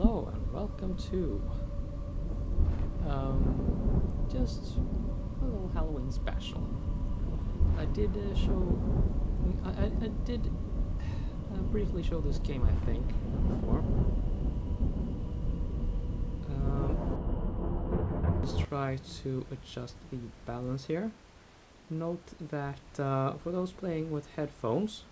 Hello and welcome to just a little Halloween special. I did I did briefly show this game, I think, before. Let's try to adjust the balance here. Note that for those playing with headphones,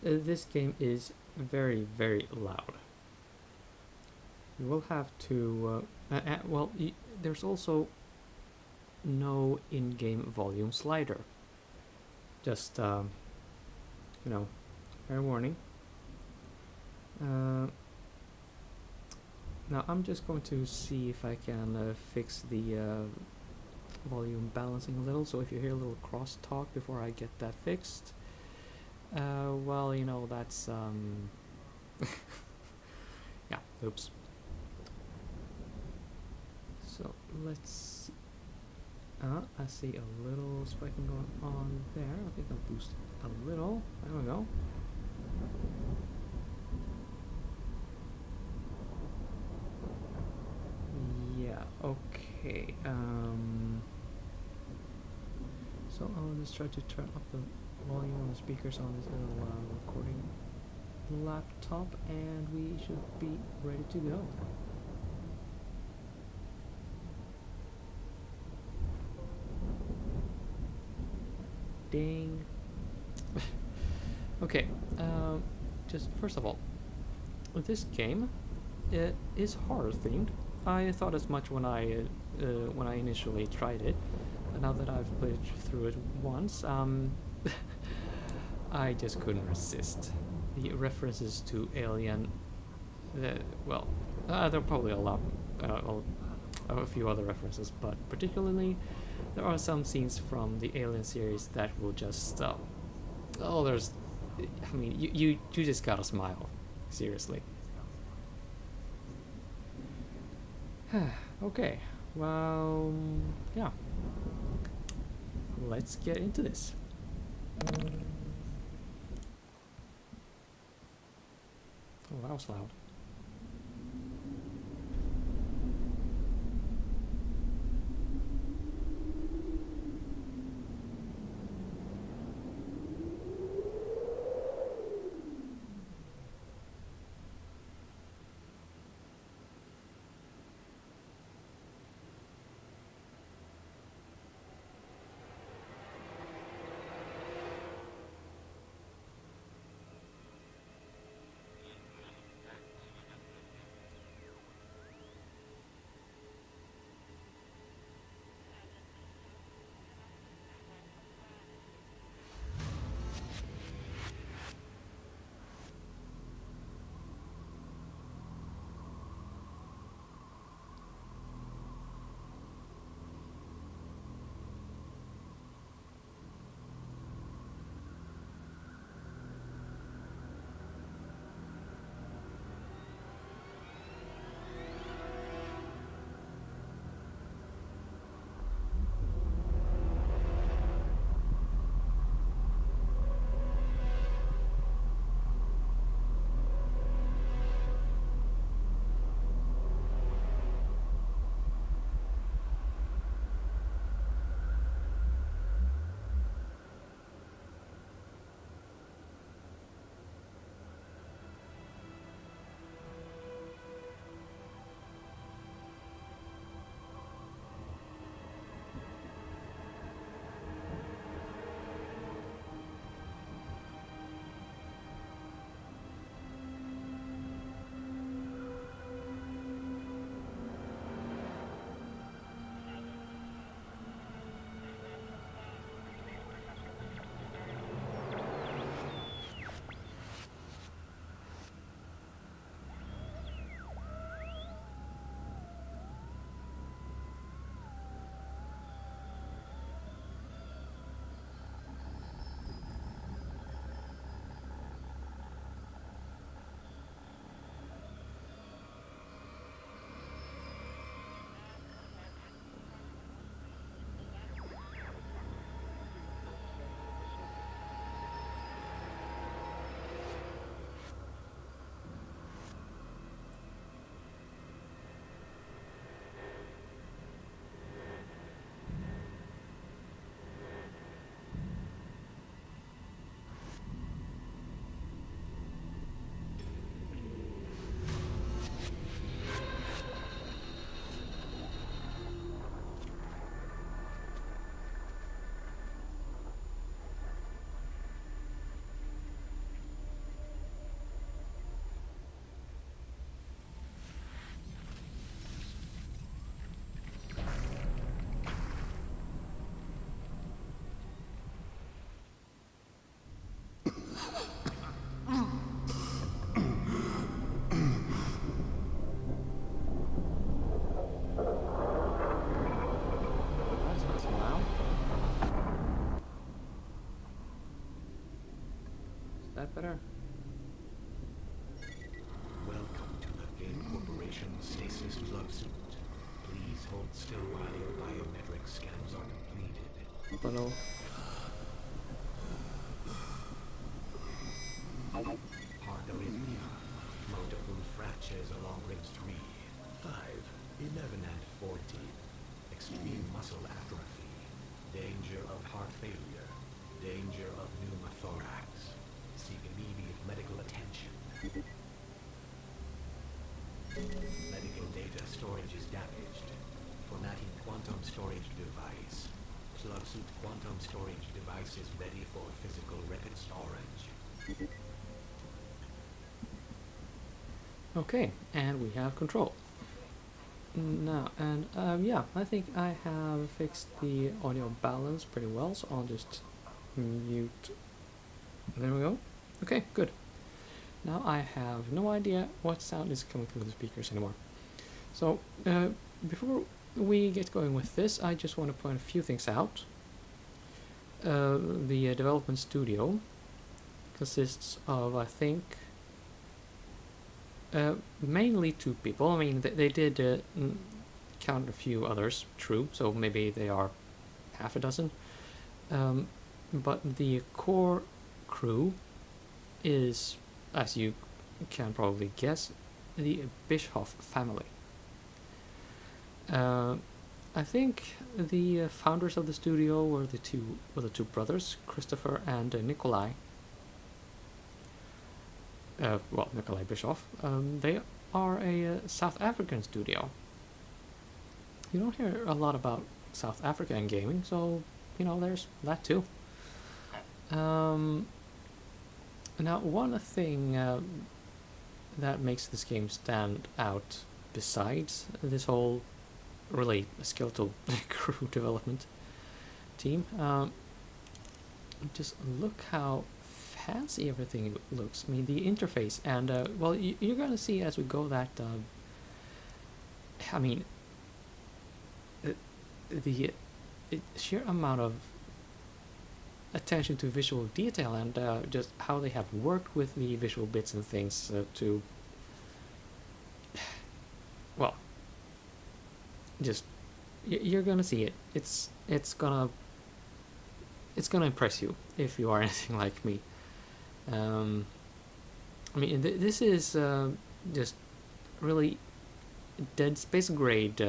this game is very, very loud. You will have to, there's also no in-game volume slider. Just, fair warning. Now I'm just going to see if I can fix the volume balancing a little, so if you hear a little crosstalk before I get that fixed, that's, yeah, oops. So let's I see a little spiking going on there. I think I'll boost a little. There we go. Yeah, okay. So I'll just try to turn up the volume on the speakers on this little recording laptop, and we should be ready to go. Ding. Okay, just first of all, this game is horror themed. I thought as much when I initially tried it, but now that I've played through it once, I just couldn't resist. The references to Alien, there are probably a few other references, but particularly there are some scenes from the Alien series that will just you just gotta smile, seriously. Okay, well, yeah, let's get into this. Oh, that was loud. that better? Welcome to the Cayne Corporation Stasis Plug Suit. Please hold still while your biometric scans are completed. But no. Heart arrhythmia. Multiple fractures along ribs 3, 5, 11, and 14. Extreme muscle atrophy. Danger of heart failure. Danger of pneumothorax. Seek immediate medical attention. Medical data storage is damaged. Formatting quantum storage device. Plug suit quantum storage device is ready for physical record storage. Okay, and we have control. Now, and yeah, I think I have fixed the audio balance pretty well, so I'll just mute. There we go. Okay, good. Now I have no idea what sound is coming through the speakers anymore. So, before we get going with this, I just want to point a few things out. The development studio consists of, I think, mainly 2 people. I mean, they did count a few others, true, so maybe they are half a dozen. But the core crew is, as you can probably guess, the Bischoff family. I think the founders of the studio were the two brothers, Christopher and Nikolai. Well, Nikolai Bischoff. They are a South African studio. You don't hear a lot about South Africa in gaming, so there's that too. Now, one thing that makes this game stand out, besides this whole really skeletal crew development team, just look how fancy everything looks. I mean, the interface, and well, you're gonna see as we go that I mean, the sheer amount of attention to visual detail, and just how they have worked with the visual bits and things to, well, just you're gonna see it. It's gonna impress you if you are anything like me. I mean, this is just really Dead Space grade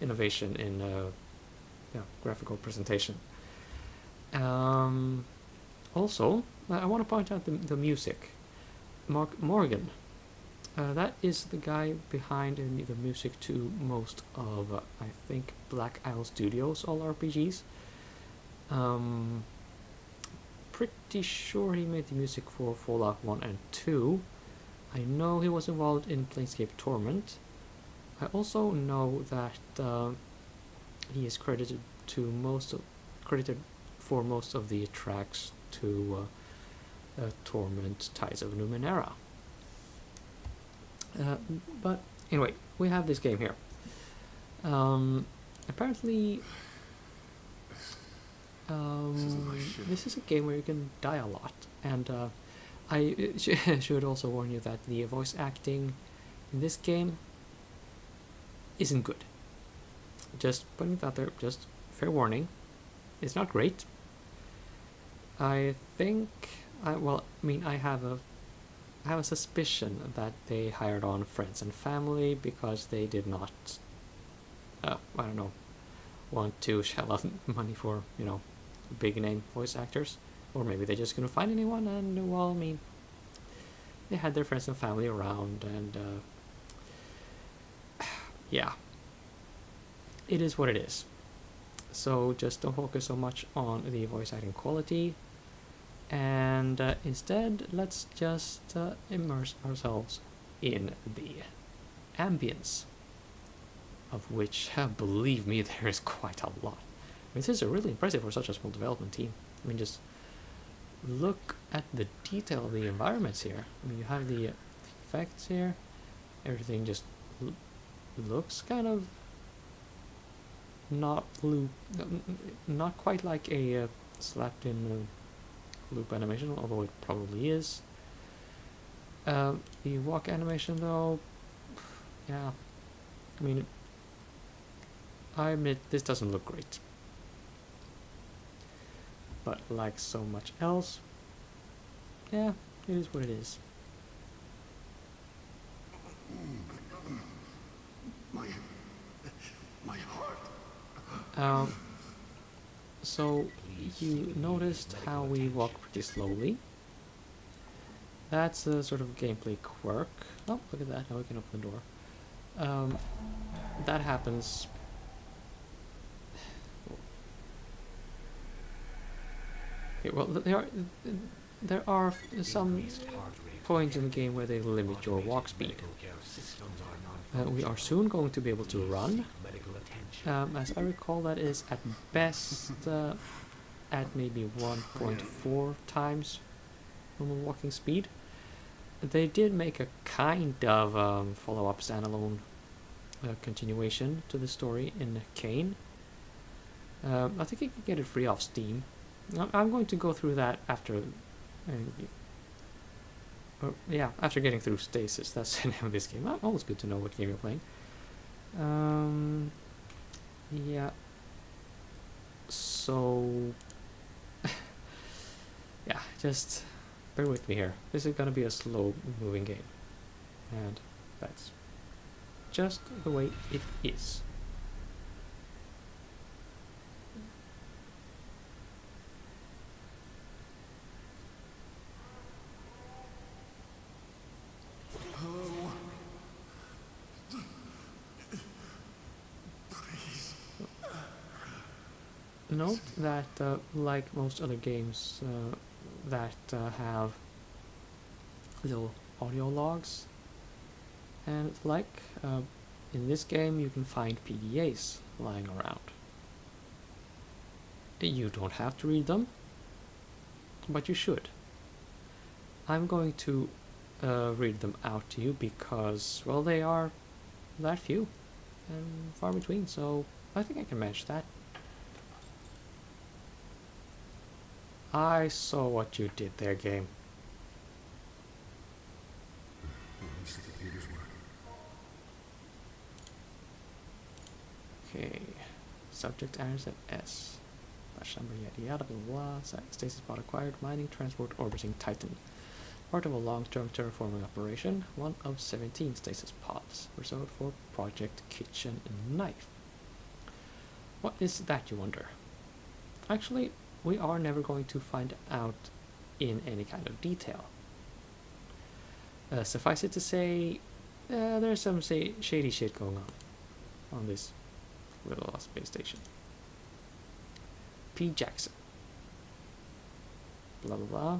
innovation in graphical presentation. Also, I want to point out the music. Mark Morgan. That is the guy behind the music to most of, I think, Black Isle Studios all RPGs. Pretty sure he made the music for Fallout 1 and 2. I know he was involved in Planescape Torment. I also know that he is credited for most of the tracks to Torment Tides of Numenera. But anyway, we have this game here. Apparently, this is a game where you can die a lot, and I should also warn you that the voice acting in this game isn't good. Just putting it out there, just fair warning. It's not great. I think, I have a suspicion that they hired on friends and family because they did not, want to shell out money for, big name voice actors. Or maybe they just couldn't find anyone, and, they had their friends and family around, and, yeah. It is what it is. So just don't focus so much on the voice acting quality, and instead let's just immerse ourselves in the ambience, of which, believe me, there is quite a lot. I mean, this is really impressive for such a small development team. I mean, just look at the detail of the environments here. I mean, you have the effects here. Everything just looks kind of not quite like a slapped in loop animation, although it probably is. The walk animation though, yeah, I mean, I admit this doesn't look great. But like so much else, yeah, it is what it is. My heart. So you noticed how we walk pretty slowly. That's a sort of gameplay quirk. Oh, look at that! Now we can open the door. That happens. Okay, well, there are some points in the game where they limit your walk speed. We are soon going to be able to run. As I recall, that is at best at maybe 1.4 times normal walking speed. They did make a kind of follow-up standalone continuation to the story in Cayne. I think you can get it free off Steam. I'm going to go through that after... after getting through Stasis. That's the name of this game. Always good to know what game you're playing. Yeah. So... yeah, just bear with me here. This is gonna be a slow-moving game. And that's just the way it is. Note that, like most other games that have little audio logs, and in this game you can find PDAs lying around. You don't have to read them, but you should. I'm going to read them out to you because, well, they are that few and far between, so I think I can manage that. I saw what you did there, game. At least the computers work. Okay. Subject answers at S. Batch number yada yada blah blah. Stasis pod acquired. Mining transport orbiting Titan. Part of a long-term terraforming operation. One of 17 stasis pods reserved for Project Kitchen Knife. What is that, you wonder? Actually, we are never going to find out in any kind of detail. Suffice it to say, there's some shady shit going on this little space station. P. Jackson. Blah blah blah.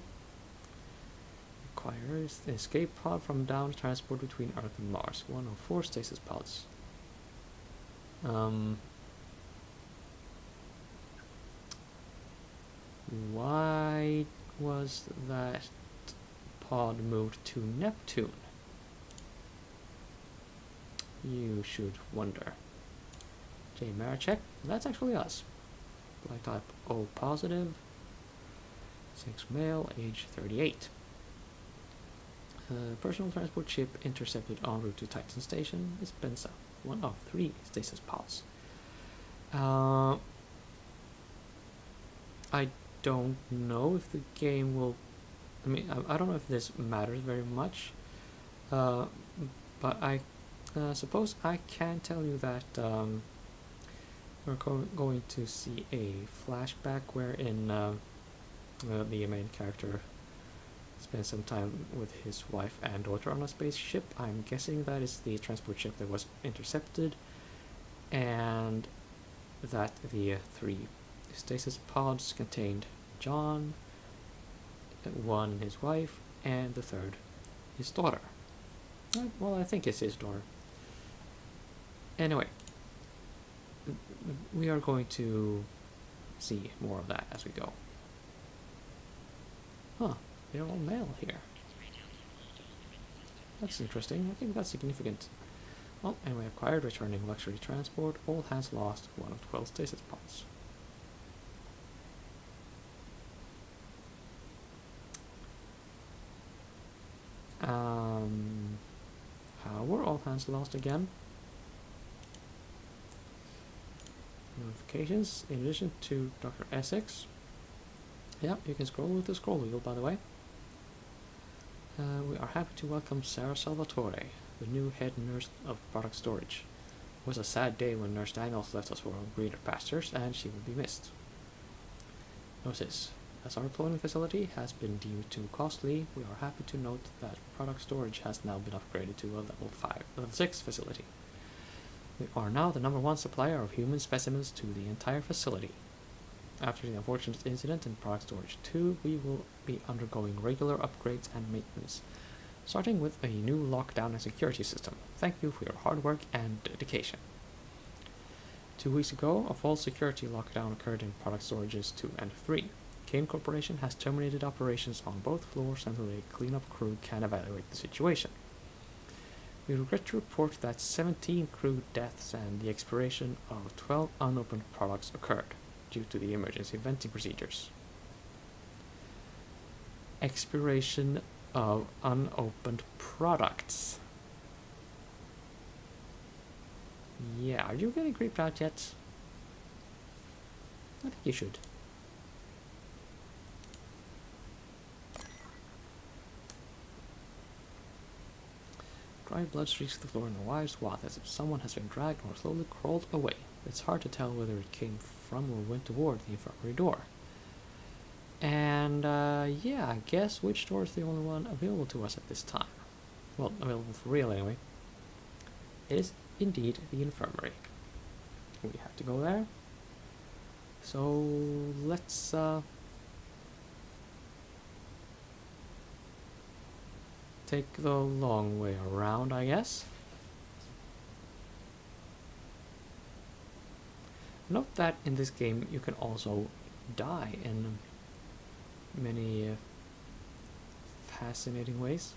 Acquires an escape pod from down transport between Earth and Mars. 1 of 4 stasis pods. Why was that pod moved to Neptune? You should wonder. J. Marachek, that's actually us. Blood type O positive. 6 male, age 38. Personal transport ship intercepted en route to Titan Station is Benza, 1 of 3 stasis pods. I don't know if the game will... I mean, I don't know if this matters very much, but I suppose I can tell you that we're going to see a flashback wherein the main character spends some time with his wife and daughter on a spaceship. I'm guessing that is the transport ship that was intercepted, and that the 3 stasis pods contained John, 1 his wife, and the 3rd his daughter. Well, I think it's his daughter. Anyway, we are going to see more of that as we go. Huh, they're all male here. That's interesting. I think that's significant. Well, anyway, acquired, returning luxury transport. All hands lost. 1 of 12 stasis pods. has lost again. Notifications. In addition to Dr. Essex. Yeah, you can scroll with the scroll wheel, by the way. We are happy to welcome Sarah Salvatore, the new head nurse of product storage. It was a sad day when Nurse Daniels left us for greener pastures, and she will be missed. Notice, as our cloning facility has been deemed too costly, we are happy to note that product storage has now been upgraded to a level 6 facility. We are now the #1 supplier of human specimens to the entire facility. After the unfortunate incident in Product Storage 2, we will be undergoing regular upgrades and maintenance, starting with a new lockdown and security system. Thank you for your hard work and dedication. 2 weeks ago, a false security lockdown occurred in Product Storages 2 and 3. Cayne Corporation has terminated operations on both floors until a cleanup crew can evaluate the situation. We regret to report that 17 crew deaths and the expiration of 12 unopened products occurred due to the emergency venting procedures. Expiration of unopened products. Yeah, are you getting creeped out yet? I think you should. Dry blood streaks the floor in a wide swath as if someone has been dragged or slowly crawled away. It's hard to tell whether it came from or went toward the infirmary door. And, yeah, I guess which door is the only one available to us at this time? Well, available for real anyway. It is indeed the infirmary. We have to go there. So, let's, take the long way around, I guess. Note that in this game you can also die in many fascinating ways.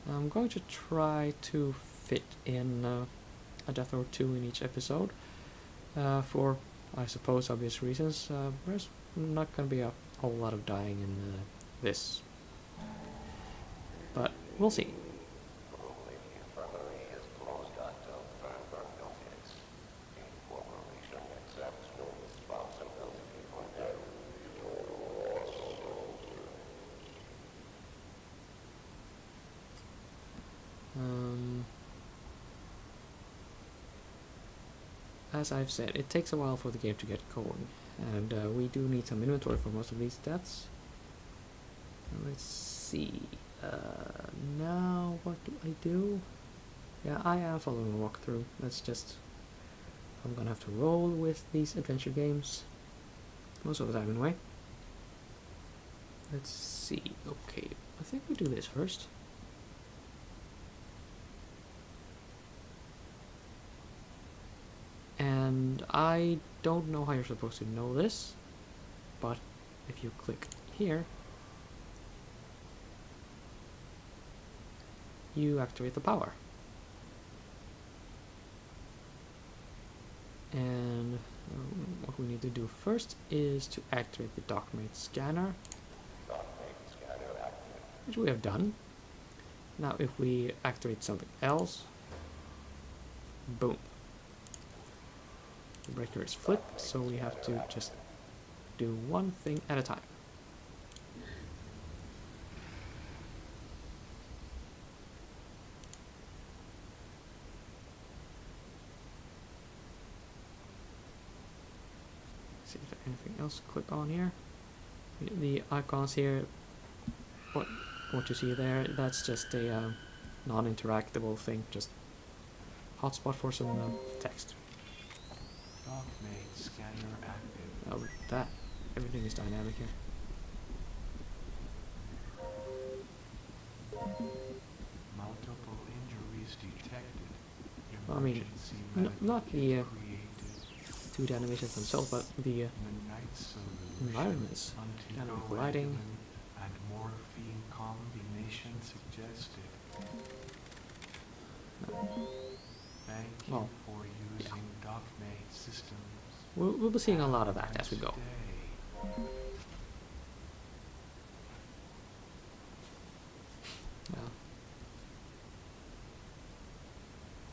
I'm going to try to fit in a death or two in each episode for, I suppose, obvious reasons. There's not going to be a whole lot of dying in this. But we'll see. As I've said, it takes a while for the game to get going, and we do need some inventory for most of these deaths. Let's see. Now what do I do? Yeah, I am following a walkthrough. That's just... I'm gonna have to roll with these adventure games. Most of the time anyway. Let's see. Okay, I think we do this first. And I don't know how you're supposed to know this, but if you click here, you activate the power. And what we need to do first is to activate the dockmate scanner, which we have done. Now if we activate something else, boom. The breaker is flipped, so we have to just do one thing at a time. See if there's anything else to click on here. The icons here, what you see there, that's just a non-interactable thing, just hotspot for some text. Dockmate scanner active. Oh, that. Everything is dynamic here. Multiple injuries detected. Well, I mean, not the 2D animations themselves, but the environments. Dynamic lighting. And morphine combination suggested. Thank you Well, for using Dockmate systems. We'll be seeing a lot of that as we go. Today, Yeah.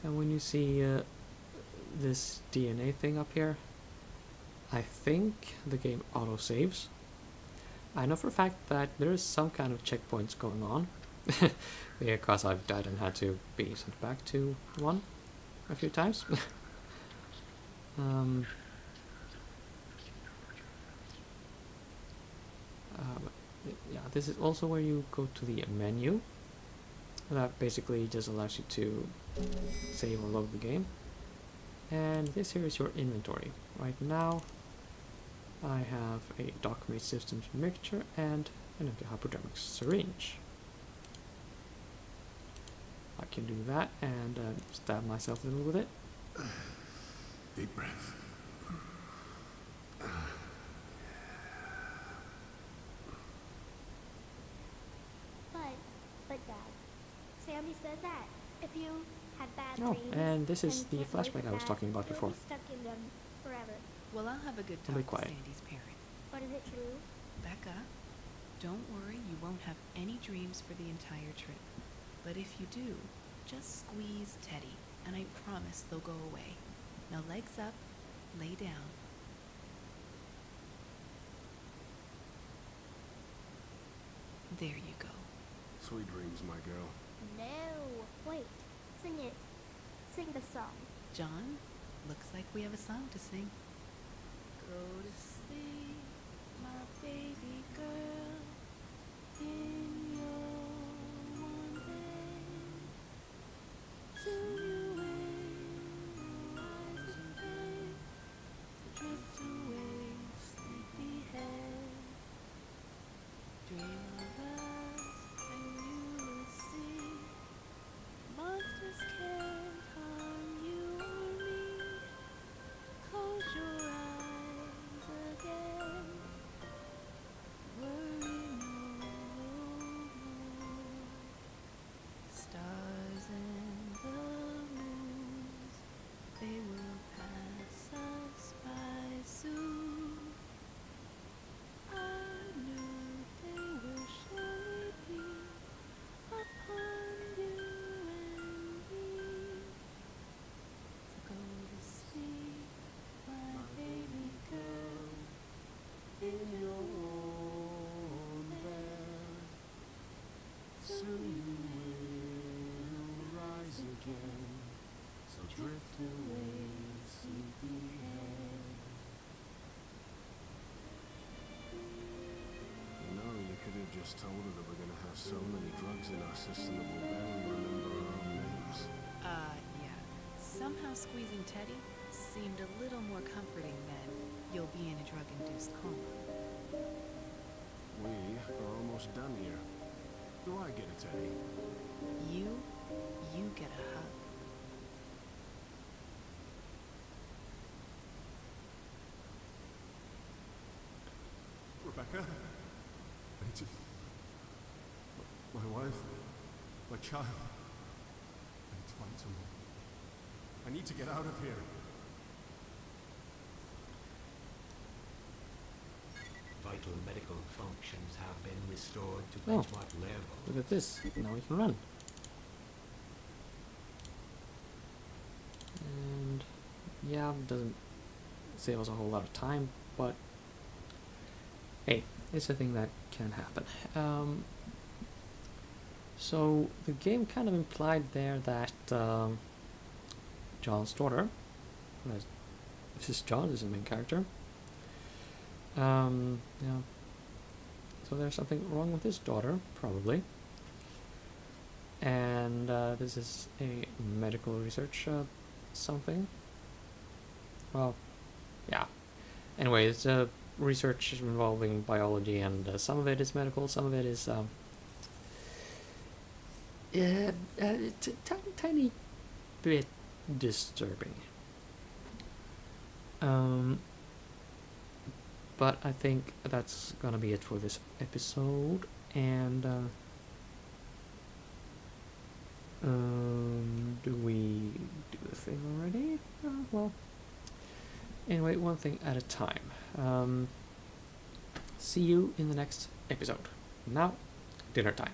And when you see this DNA thing up here, I think the game auto-saves. I know for a fact that there is some kind of checkpoints going on. Because I've died and had to be sent back to one a few times. um, yeah, this is also where you go to the menu. That basically just allows you to save or load the game. And this here is your inventory. Right now, I have a dock-made systems mixture and an empty hypodermic syringe. I can do that and stab myself a little with it. Deep breath. But Dad, Sammy said that if you had bad Oh, dreams and this is the can't wake flashback I was up, talking about you'll before. be stuck in them forever. Well, I'll have a good I'll talk be with quiet. Sandy's parents. But is it true? Becca, don't worry, you won't have any dreams for the entire trip. But if you do, just squeeze Teddy, and I promise they'll go away. Now legs up, lay down. There you go. Sweet dreams, my girl. No. Wait. Sing it. Sing the song. John, looks like we have a song to sing. Go to sleep, my baby girl, in your warm bed. Soon you will rise again, to drift away, sleepyhead. Dream of us, and you will see. Monsters can't harm you or me. Close your eyes again. Worry no more. Stars and the moons, they will pass us by soon. I know they will surely be upon you and me. So go to sleep, my baby girl, in your warm bed. Soon you will rise again. So drift away, sleepyhead. You know, you could have just told her that we're gonna have so many drugs in our system that we'll barely remember our own names. Yeah. Somehow squeezing Teddy seemed a little more comforting than you'll be in a drug-induced coma. We are almost done here. Do I get a Teddy? You get a hug. Rebecca? I need to... My wife? My child? I need to find someone. I need to get out of here. Vital medical functions have been restored to Oh. benchmark level. Look at this. Now we can run. And yeah, doesn't save us a whole lot of time, but hey, it's a thing that can happen. So the game kind of implied there that John's daughter, this is John, this is the main character. Yeah. So there's something wrong with his daughter, probably. And this is a medical research something. Well, yeah. Anyway, it's research involving biology, and some of it is medical, some of it is tiny bit disturbing. But I think that's gonna be it for this episode, and do we do the thing already? Well, anyway, one thing at a time. See you in the next episode. Now, dinner time.